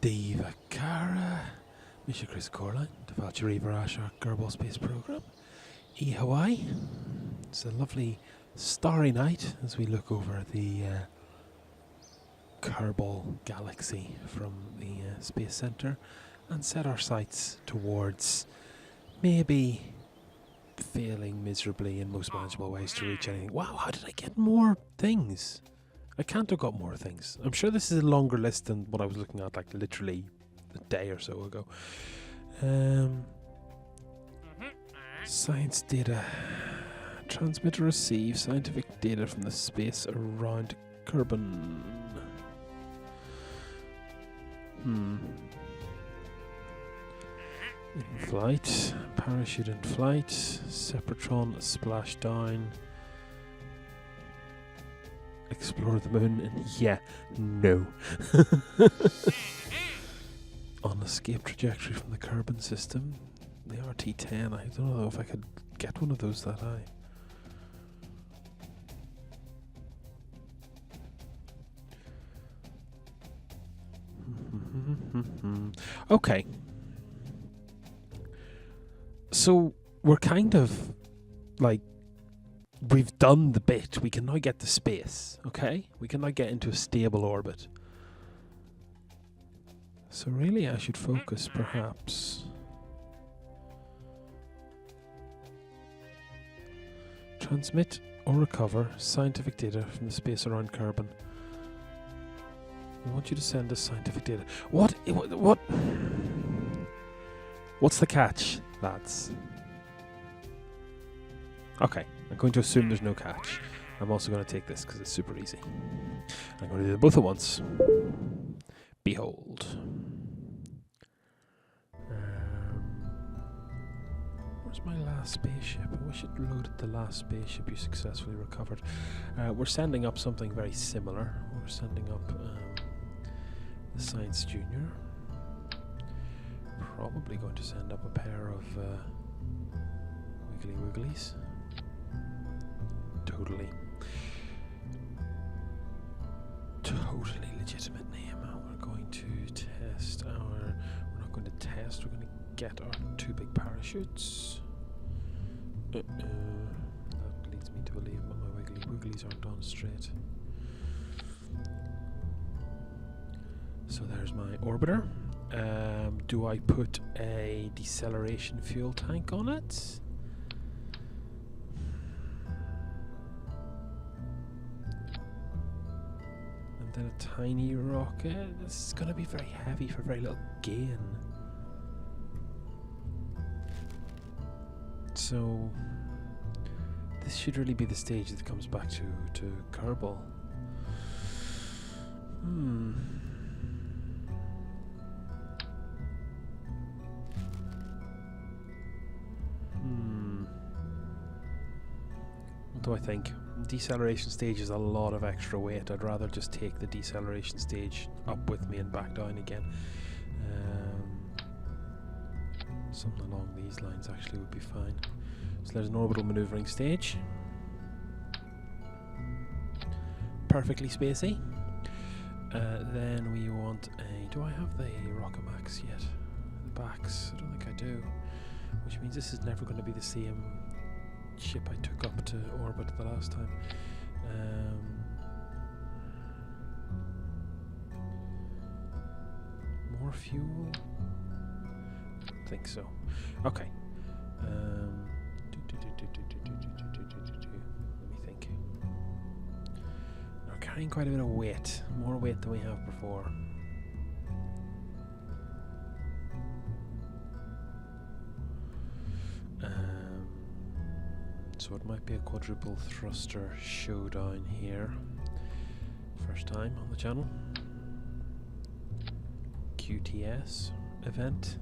Diva Cara, Mr. Chris Coreline, Devalcheri Varashar Kerbal Space Program, Hawaii. It's a lovely starry night as we look over the Kerbal Galaxy from the Space Center and set our sights towards maybe failing miserably in most manageable ways to reach anything. Wow, how did I get more things? I can't have got more things. I'm sure this is a longer list than what I was looking at, like literally a day or so ago. Science data. Transmit or receive scientific data from the space around Kerbal. In flight. Parachute in flight. Sepratron splashdown. Explore the moon and no. On escape trajectory from the Kerbal system. The RT-10, I don't know if I could get one of those that high. Okay. So we're kind of like, we've done the bit. We can now get to space, okay? We can now get into a stable orbit. So really I should focus perhaps. Transmit or recover scientific data from the space around Kerbal. We want you to send us scientific data. What? What's the catch, lads? Okay, I'm going to assume there's no catch. I'm also going to take this because it's super easy. I'm going to do them both at once. Behold. Where's my last spaceship? I wish it loaded the last spaceship you successfully recovered. We're sending up something very similar. We're sending up the Science Junior. Probably going to send up a pair of Wiggly Wigglies. Totally legitimate name. We're going to test our. We're not going to test. We're going to get our 2 big parachutes. That leads me to believe that my Wiggly Wigglies aren't on straight. So there's my orbiter. Do I put a deceleration fuel tank on it? And then a tiny rocket. This is going to be very heavy for very little gain. So this should really be the stage that comes back to Kerbal. What do I think? Deceleration stage is a lot of extra weight. I'd rather just take the deceleration stage up with me and back down again. Something along these lines actually would be fine. So there's an orbital maneuvering stage. Perfectly spacey. Then we want a... Do I have the Rockamax yet? The backs? I don't think I do. Which means this is never going to be the same ship I took up to orbit the last time. More fuel? I think so. Okay. Let me think. We're carrying quite a bit of weight. More weight than we have before. So it might be a quadruple thruster showdown here. First time on the channel. QTS event.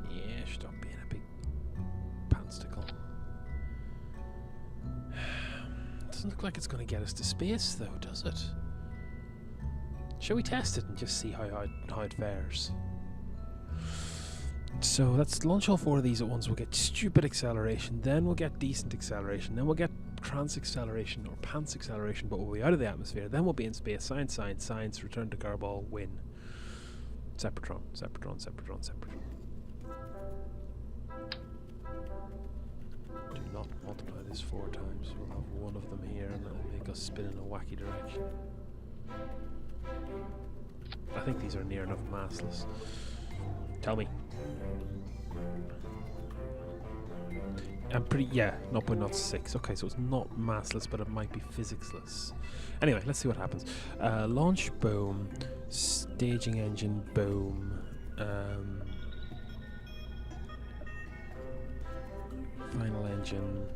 Yeah, stop being a big pantstickle. Doesn't look like it's going to get us to space though, does it? Shall we test it and just see how it fares? So let's launch all 4 of these at once. We'll get stupid acceleration, then we'll get decent acceleration, then we'll get trans acceleration or pants acceleration, but we'll be out of the atmosphere. Then we'll be in space. Science, science, science. Return to Kerbal. Win. Sepratron, Sepratron, Sepratron, Sepratron. Do not multiply this 4 times. We'll have one of them here and that'll make us spin in a wacky direction. I think these are near enough massless. Tell me. I'm pretty, yeah, 0.06. Okay, so it's not massless, but it might be physicsless. Anyway, let's see what happens. Launch, boom. Staging engine, boom. Final engine.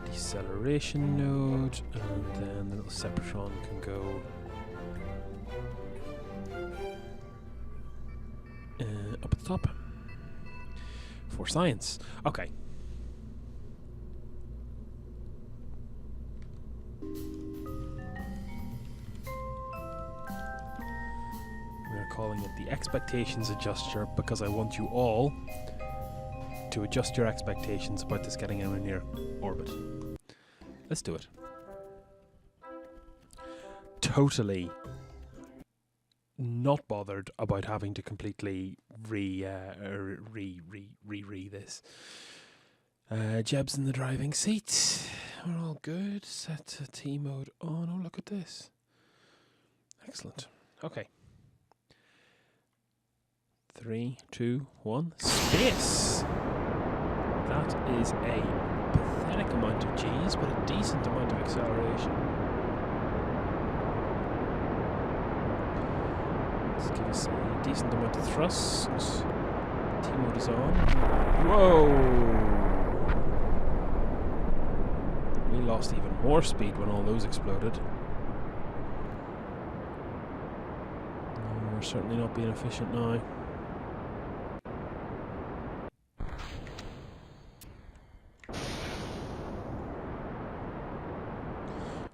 Deceleration node, and then the little Sepratron can go up at the top. For science. Okay. We're calling it the expectations adjuster because I want you all to adjust your expectations about this getting anywhere near orbit. Let's do it. Totally not bothered about having to completely re this. Jeb's in the driving seat. We're all good. Set to T mode on. Oh, look at this. Excellent. Okay. 3, 2, 1. Space! That is a pathetic amount of G's, but a decent amount of acceleration. Let's give us a decent amount of thrust. T-mode is on. Whoa! We lost even more speed when all those exploded. No, we're certainly not being efficient now.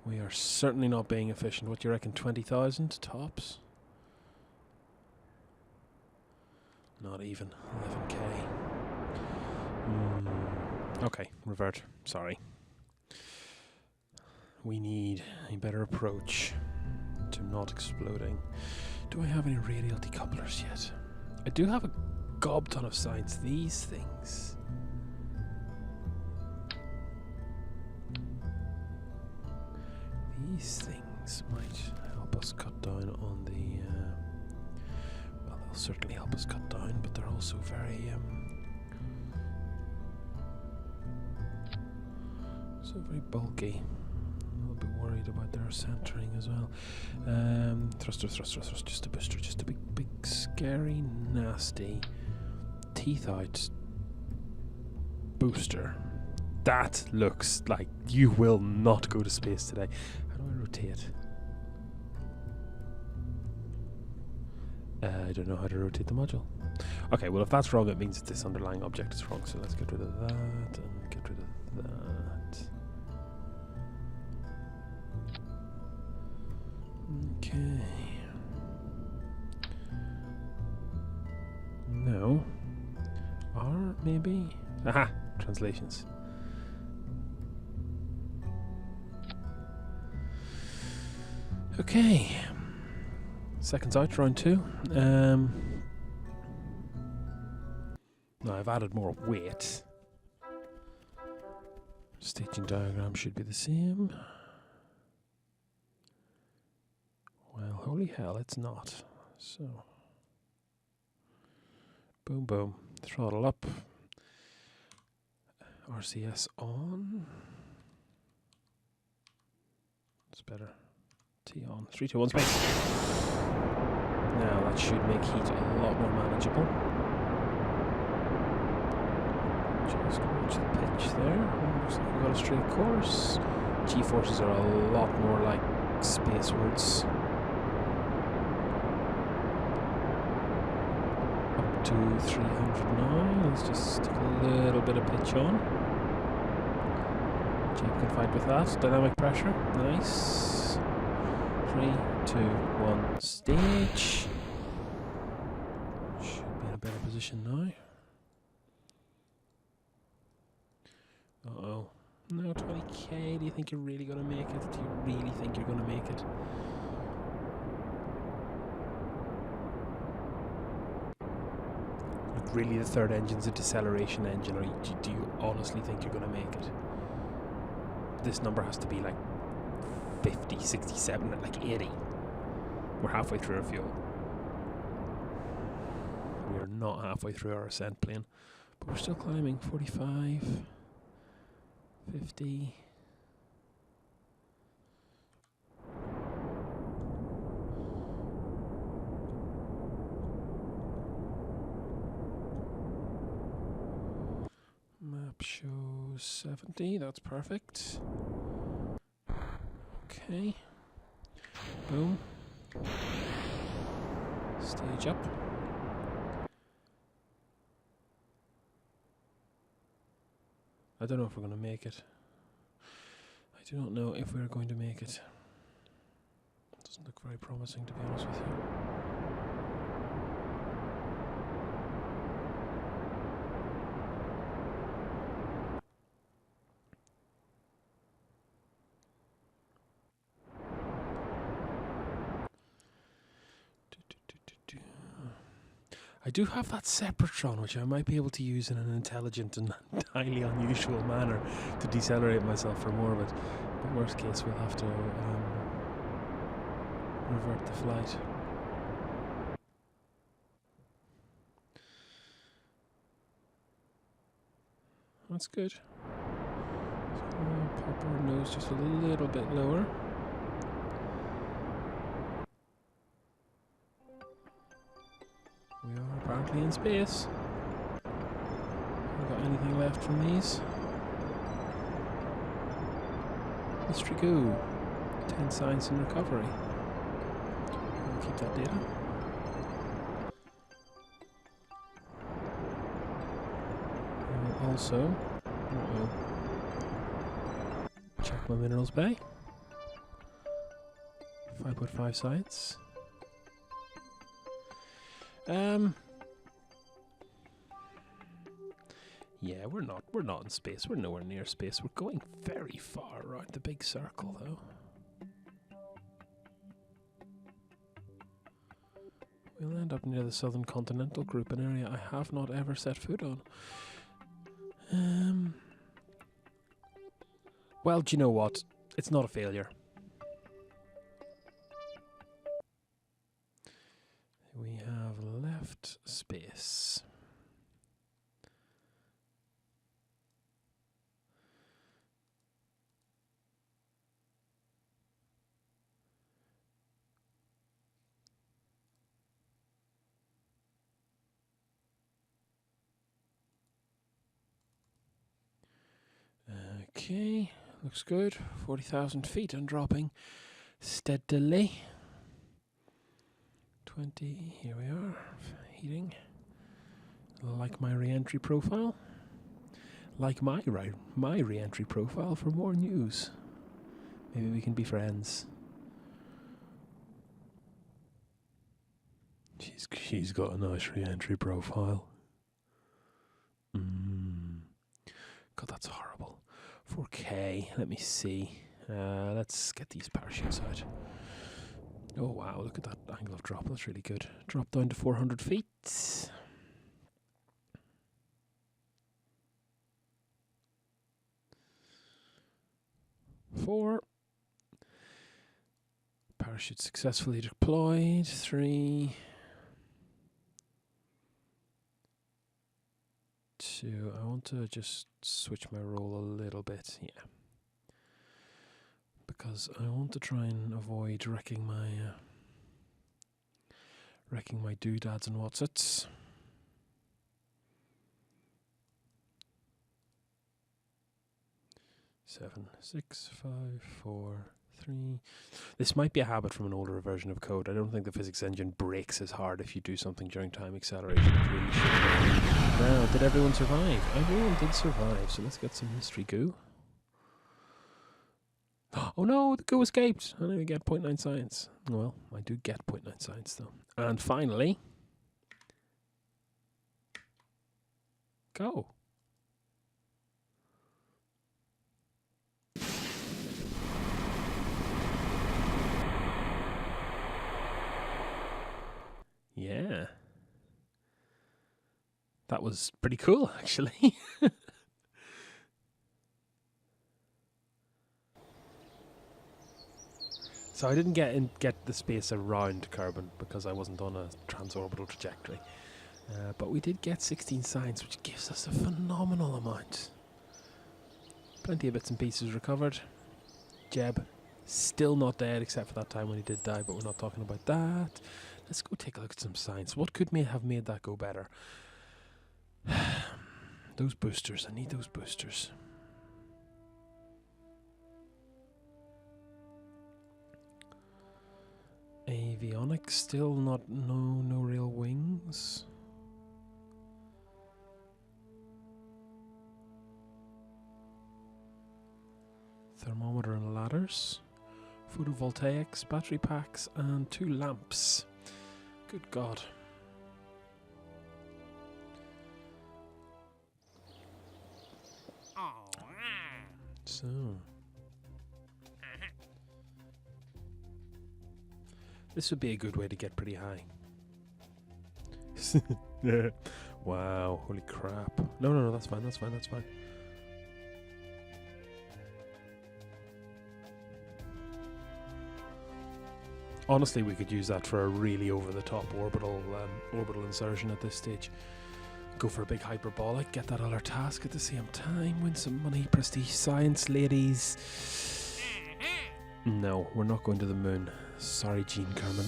We are certainly not being efficient. What do you reckon, 20,000 tops? Not even 11k. Okay, revert. Sorry. We need a better approach to not exploding. Do I have any radial decouplers yet? I do have a gob ton of science. These things. These things might help us cut down on the. Well, they'll certainly help us cut down, but they're also very. So very bulky. A little bit worried about their centering as well. Thruster, thruster, thruster. Just a booster. Just a big, scary, nasty, teeth out booster. That looks like you will not go to space today. How do I rotate? I don't know how to rotate the module. Okay, well if that's wrong, it means that this underlying object is wrong. So let's get rid of that and get rid of that. Okay. No. Or maybe. Aha! Translations. Okay. Seconds out, round 2. Now I've added more weight. Staging diagram should be the same. Well, holy hell, it's not. So, boom, boom. Throttle up. RCS on. It's better. T on. 3, 2, 1, space. Now that should make heat a lot more manageable. Just watch the pitch there. Looks like we've got a straight course. G-forces are a lot more like spacewards. Up to 300 now. Let's just stick a little bit of pitch on. Jeep can fight with that. Dynamic pressure. Nice. 3, 2, 1, stage. better position now. Uh-oh. No, 20k. Do you think you're really going to make it? Do you really think you're going to make it? Like, really, the third engine's a deceleration engine, or do you honestly think you're going to make it? This number has to be like 50, 67, like 80. We're halfway through our fuel. We are not halfway through our ascent plane, but we're still climbing. 45, 50. Map shows 70, that's perfect. Okay. Boom. Stage up. I don't know if we're going to make it. I do not know if we're going to make it. It doesn't look very promising, to be honest with you. I do have that Sepratron, which I might be able to use in an intelligent and highly unusual manner to decelerate myself for more of it. But worst case, we'll have to revert the flight. That's good. So pop our nose just a little bit lower. We are apparently in space. Have we got anything left from these? Mystery Goo. 10 science and recovery. We'll keep that data. And we'll also check my minerals bay. 5.5 science. Yeah, we're not in space. We're nowhere near space. We're going very far around the big circle, though. We'll end up near the Southern Continental Group, an area I have not ever set foot on. Well, do you know what? It's not a failure. We have left space. Okay, looks good. 40,000 feet and dropping steadily. 20, here we are, heating. Like my re-entry profile. Like my re-entry profile for more news. Maybe we can be friends. She's got a nice re-entry profile. God, that's horrible. 4K, let me see. Let's get these parachutes out. Oh wow, look at that angle of drop, that's really good. Drop down to 400 feet. 4. Parachute successfully deployed. 3. 2. I want to just switch my roll a little bit, yeah. Because I want to try and avoid wrecking my doodads and whatsits. Seven, 6, 5, 4, 3. This might be a habit from an older version of code. I don't think the physics engine breaks as hard if you do something during time acceleration. It really should. Now, did everyone survive? Everyone did survive, so let's get some mystery goo. Oh no, the goo escaped. I only get 0.9 science. Well, I do get 0.9 science though. And finally, Go. Yeah. That was pretty cool, actually. So I didn't get the space around Kerbal because I wasn't on a transorbital trajectory. But we did get 16 science, which gives us a phenomenal amount. Plenty of bits and pieces recovered. Jeb, still not dead, except for that time when he did die, but we're not talking about that. Let's go take a look at some science. What could have made that go better? Those boosters, I need those boosters. Avionics, still not, no real wings. Thermometer and ladders. Photovoltaics, battery packs, and 2 lamps. Good God. So. This would be a good way to get pretty high. Wow, holy crap. No, that's fine. Honestly, we could use that for a really over-the-top orbital insertion at this stage. Go for a big hyperbolic, get that other task at the same time, win some money, prestige science, ladies. No, we're not going to the moon. Sorry, Gene Kerman.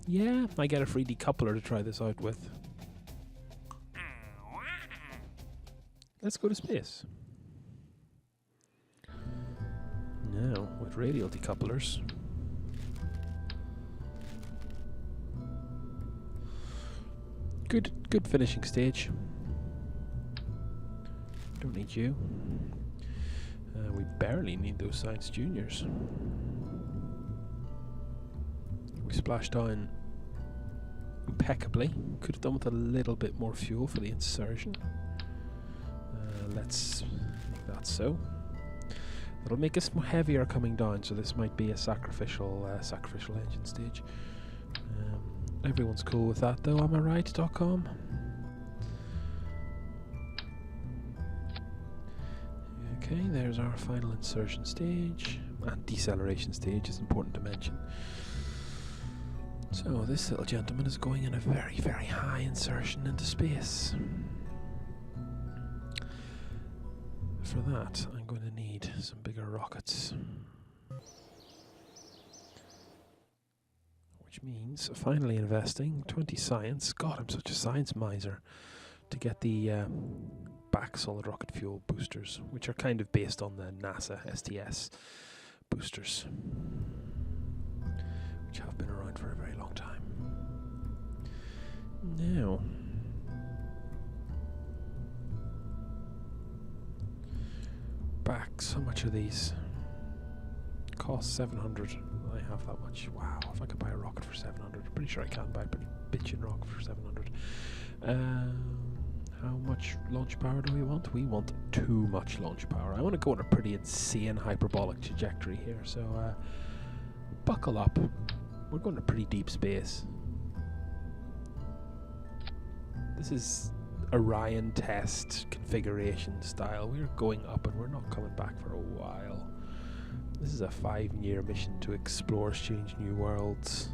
Yeah, I get a free decoupler to try this out with. Let's go to space. Now, with radial decouplers. Good finishing stage. Don't need you. We barely need those science juniors. We splashed down impeccably. Could have done with a little bit more fuel for the insertion. Let's make that so. It'll make us more heavier coming down, so this might be a sacrificial engine stage. Everyone's cool with that, though. Am I right.com? Okay, there's our final insertion stage, and deceleration stage is important to mention. So this little gentleman is going in a very, very high insertion into space. For that, I'm going to need some bigger rockets. Which means finally investing 20 science. God, I'm such a science miser. To get the back solid rocket fuel boosters, which are kind of based on the NASA STS boosters, which have been around for a very long time. Now, backs, how much are these? Cost 700. I have that much. Wow, if I could buy a rocket for 700, I'm pretty sure I can buy a pretty bitchin' rocket for 700. How much launch power do we want? We want too much launch power. I want to go on a pretty insane hyperbolic trajectory here, so buckle up. We're going to pretty deep space. This is Orion test configuration style. We're going up and we're not coming back for a while. This is a 5-year mission to explore strange new worlds.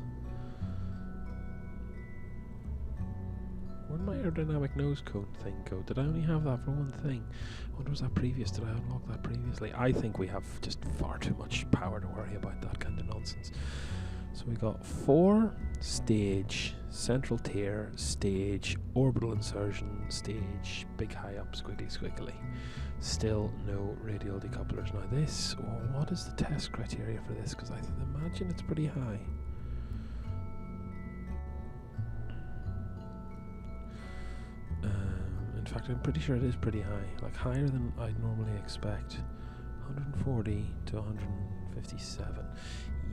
Where'd my aerodynamic nose cone thing go? Did I only have that for one thing? I wonder, was that previous? Did I unlock that previously? I think we have just far too much power to worry about that kind of nonsense. So we got 4 stage, central tier, stage, orbital insertion, stage, big high up, squiggly. Still no radial decouplers. Now this, what is the test criteria for this? Because I imagine it's pretty high. In fact, I'm pretty sure it is pretty high, like higher than I'd normally expect. 140 to 150. 57.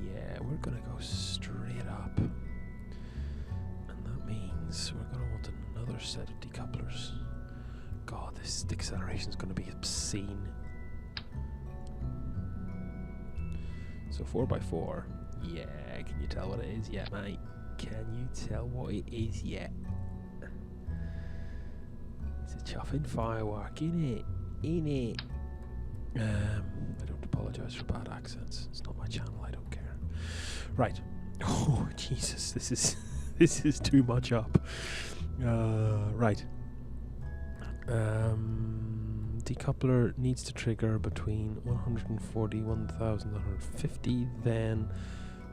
Yeah, we're going to go straight up. And that means we're going to want another set of decouplers. God, this acceleration is going to be obscene. So 4x4. Yeah, can you tell what it is yet, mate? Can you tell what it is yet? It's a chuffing firework, innit? Innit? I don't apologise for bad accents. It's not my channel, I don't care. Right. Oh, Jesus, this is too much up. Right. Decoupler needs to trigger between 140, 1,150, then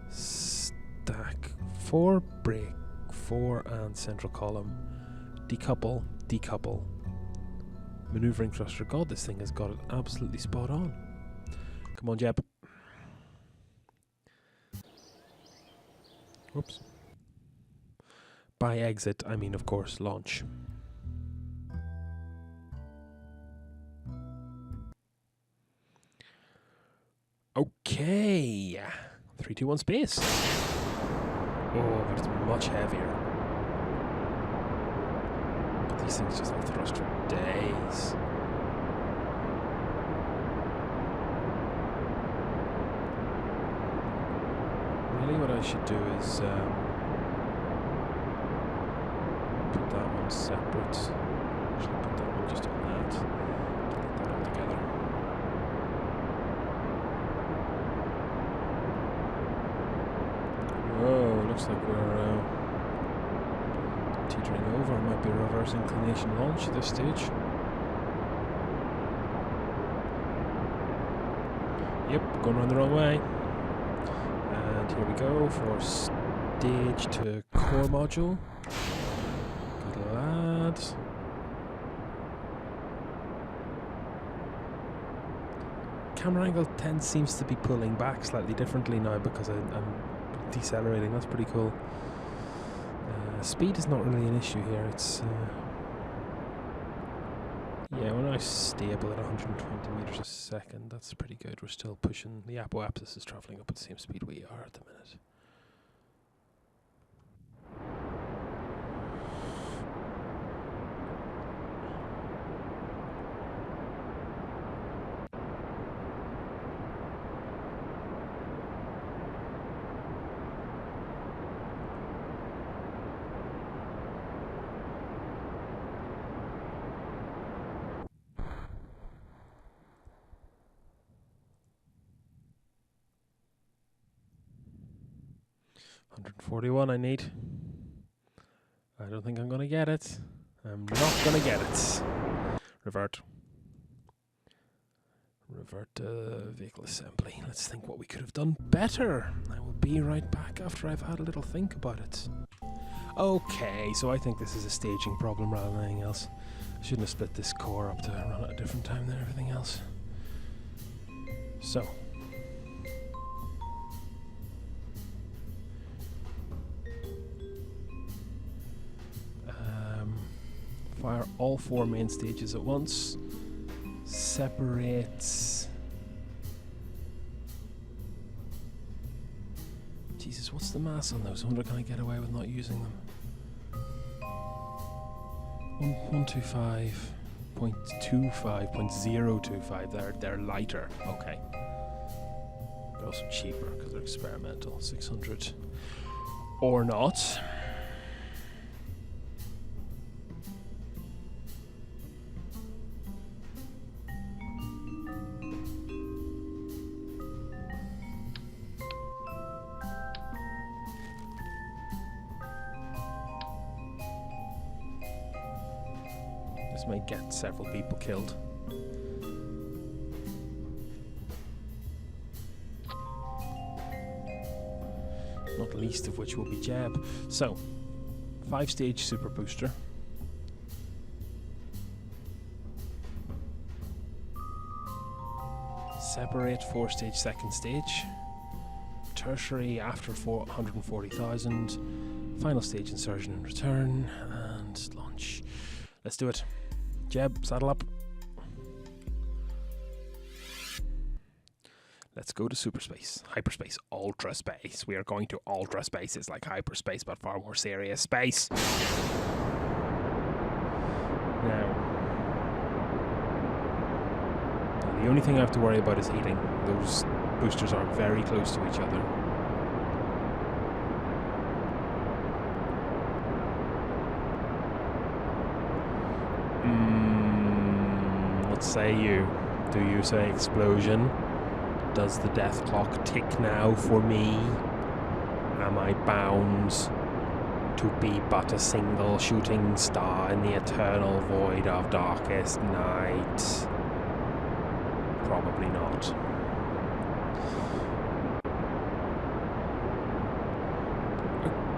stack 4, brake 4 and central column. Decouple, decouple. Maneuvering thruster. God, this thing has got it absolutely spot on. Come on, Jeb. Whoops. By exit, I mean, of course, launch. Okay. 3, 2, 1, space. Oh, but it's much heavier. These things just have thrust for days. Really, what I should do is put that one separate. Actually, put that one just on that. Get that all together. Whoa, looks like we're teetering over. Might be a reverse inclination launch at this stage. Yep, going around the wrong way. And here we go for stage to core module. Good lad. Camera angle seems to be pulling back slightly differently now because I'm decelerating. That's pretty cool. Speed is not really an issue here. It's yeah, we're now stable at 120 meters a second. That's pretty good. We're still pushing. The apoapsis is traveling up at the same speed we are at the minute. $141 I need. I don't think I'm going to get it. I'm not going to get it. Revert. Revert to vehicle assembly. Let's think what we could have done better. I will be right back after I've had a little think about it. Okay, so I think this is a staging problem rather than anything else. I shouldn't have split this core up to run at a different time than everything else. So. Fire all 4 main stages at once. Separate. Jesus, what's the mass on those? I wonder can I get away with not using them? 125.25.025. They're lighter. Okay. They're also cheaper because they're experimental. 600 or not. This may get several people killed. Not least of which will be Jeb. So, 5-stage super booster. Separate 4-stage second stage. Tertiary after 140,000. Final stage insertion and return. And launch. Let's do it. Jeb, saddle up. Let's go to superspace, hyperspace, ultra space. We are going to ultra space. It's like hyperspace, but far more serious space. Now, the only thing I have to worry about is heating. Those boosters are very close to each other. What say you? Do you say explosion? Does the death clock tick now for me? Am I bound to be but a single shooting star in the eternal void of darkest night? Probably not.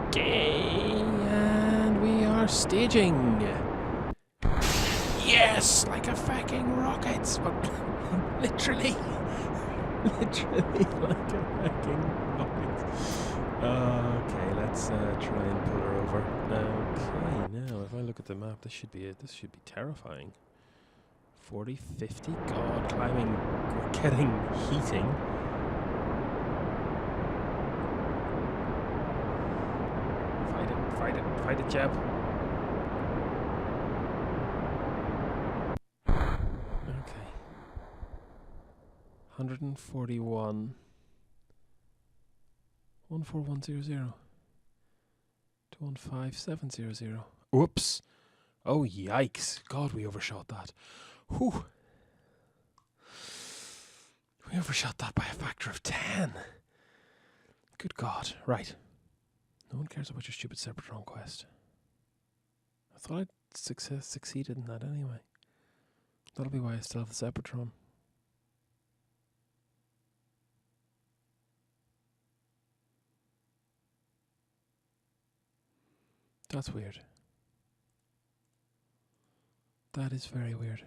Okay, and we are staging. Yes, like a fucking rocket, but literally like a fucking rocket. Okay, let's try and pull her over. Okay, now if I look at the map, this should be it. This should be terrifying. 40, 50, God, climbing, we're getting heating. Fight it, Jeb. Okay. 141. 14100. 215700. Whoops. Oh, yikes. God, we overshot that. Whew. We overshot that by a factor of 10. Good God. Right. No one cares about your stupid Sepratron quest. I thought I'd succeeded in that anyway. That'll be why I still have the Sepratron. That's weird. That is very weird.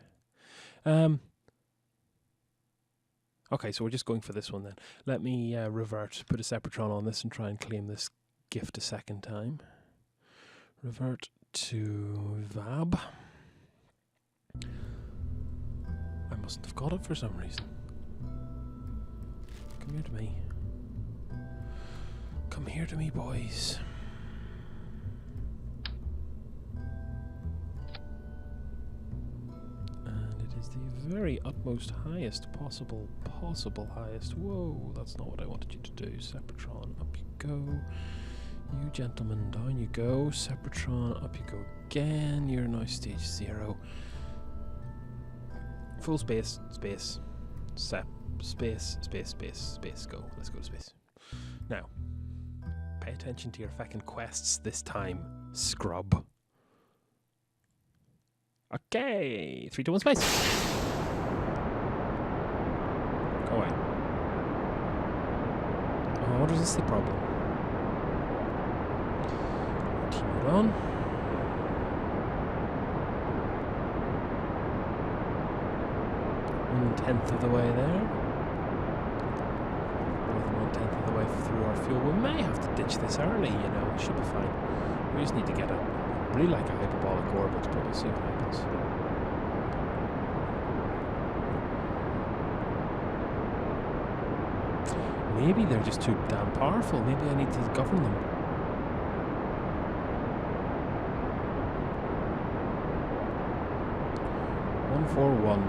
Okay, so we're just going for this one then. Let me revert, put a Sepratron on this and try and claim this gift a second time. Revert to Vab. I mustn't have got it for some reason. Come here to me. Come here to me, boys. And it is the very utmost highest possible highest. Whoa, that's not what I wanted you to do. Sepratron, up you go. You gentlemen, down you go. Sepratron, up you go again. You're now stage 0. Full space, space, space, go. Let's go to space. Now, pay attention to your fucking quests this time, scrub. Okay, 3, 2, 1, space. Go away. Oh, what is this the problem? Team it on. One-tenth of the way there. More than 1/10 of the way through our fuel. We may have to ditch this early, you know. It should be fine. We just need to get a really like a hyperbolic orbit, but we'll see what happens. Maybe they're just too damn powerful. Maybe I need to govern them. One.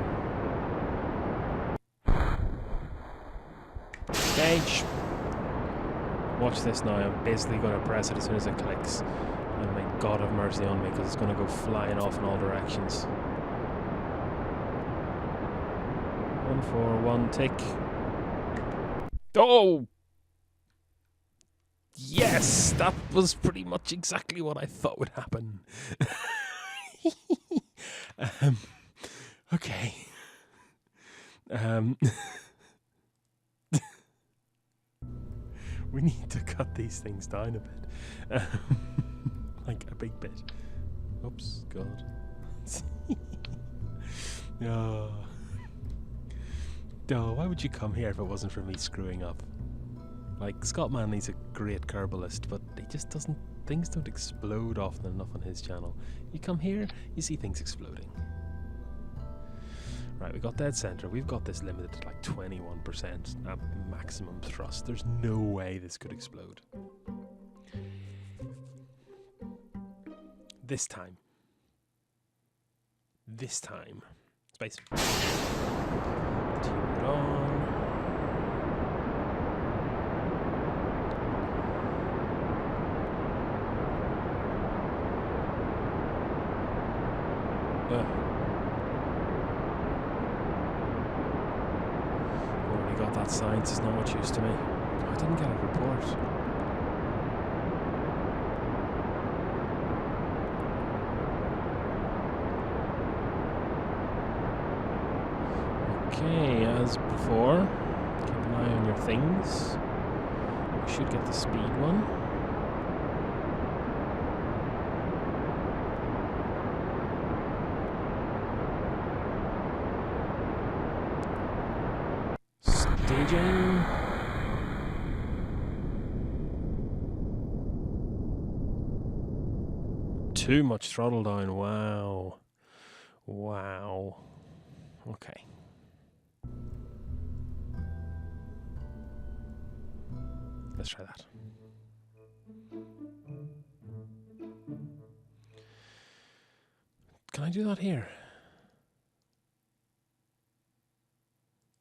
Stage. Watch this now. I'm basically going to press it as soon as it clicks. And may God have mercy on me, because it's going to go flying off in all directions. 141 tick. Oh! Yes! That was pretty much exactly what I thought would happen. Okay. We need to cut these things down a bit. Like a big bit. Oops, God. Oh. Oh, why would you come here if it wasn't for me screwing up? Like, Scott Manley's a great Kerbalist, but he just doesn't... Things don't explode often enough on his channel. You come here, you see things exploding. Right, we got dead center. We've got this limited to like 21% at maximum thrust. There's no way this could explode. This time. Space. Team it on. Already got that science, is not much use to me. I didn't get a report. Okay, as before, keep an eye on your things. We should get the speed one. Staging. Too much throttle down, wow. Wow. Okay. Let's try that. Can I do that here?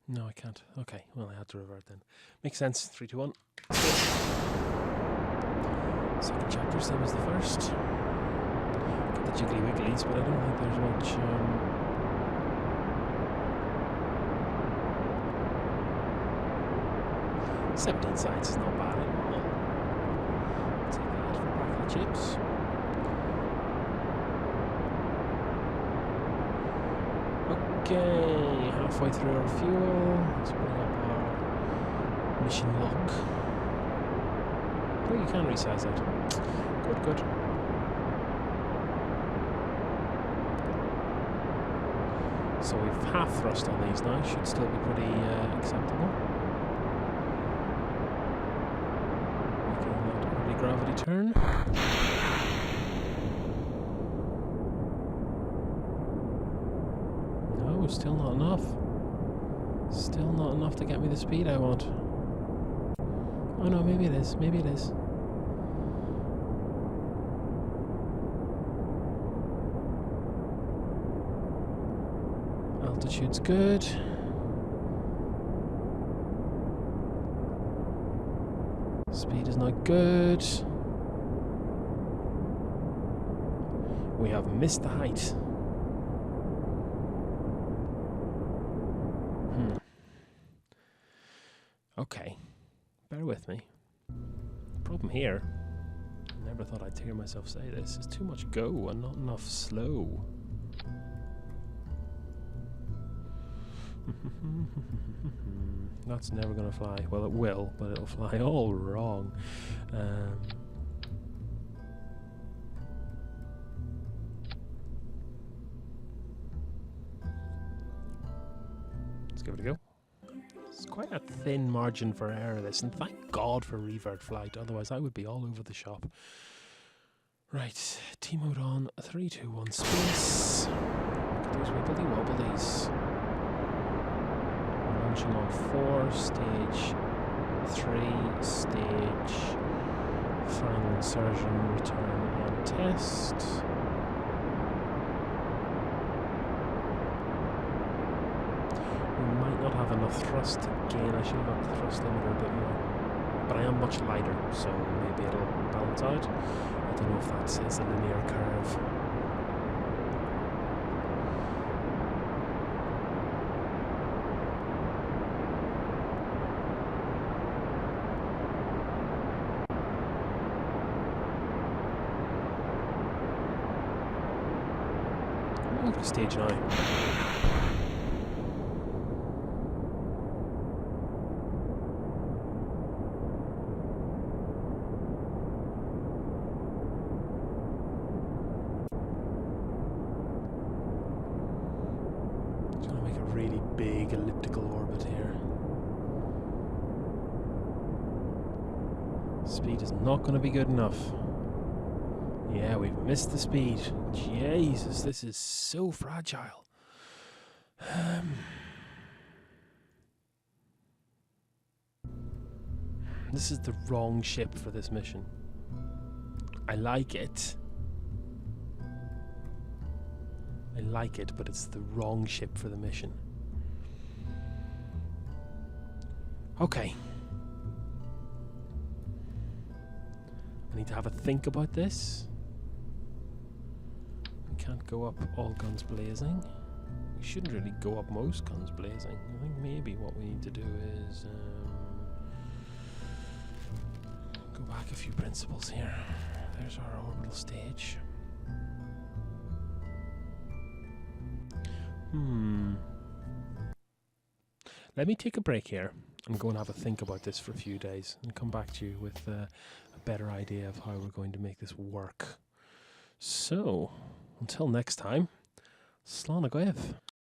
No, I can't. Okay, well, I had to revert then. Makes sense. 3, 2, 1. Second chapter, same as the first. Got the jiggly wigglies, but I don't think there's much. 17 sides is not bad at all. Take that for a packet of chips. Okay, halfway through our fuel. Let's bring up our mission lock. Oh, you can resize it. Good, good. So we've half thrust on these now. Should still be pretty acceptable. Gravity turn. No, still not enough. Still not enough to get me the speed I want. Oh no, maybe it is. Maybe it is. Altitude's good. Speed is not good. We have missed the height. Okay. Bear with me. Problem here, never thought I'd hear myself say this, is too much go and not enough slow. That's never going to fly. Well, it will, but it'll fly all wrong. Let's give it a go. It's quite a thin margin for error, this, and thank God for revert flight, otherwise I would be all over the shop. Right, T-mode on, 3, 2, 1, space. Look at those wibbly wobblies. Launching on 4, stage 3, stage, final insertion, return and test. We might not have enough thrust again. I should have got the thrust limiter a bit more. But I am much lighter, so maybe it'll balance out. I don't know if that's a linear curve. Stage 9. Just gonna make a really big elliptical orbit here. Speed is not going to be good enough. Yeah, we've missed the speed. Jesus, this is so fragile. This is the wrong ship for this mission. I like it. But it's the wrong ship for the mission. Okay. I need to have a think about this. We can't go up all guns blazing. We shouldn't really go up most guns blazing. I think maybe what we need to do is go back a few principles here. There's our orbital stage. Let me take a break here and go and have a think about this for a few days and come back to you with a better idea of how we're going to make this work. So, until next time, Slán a gaibh.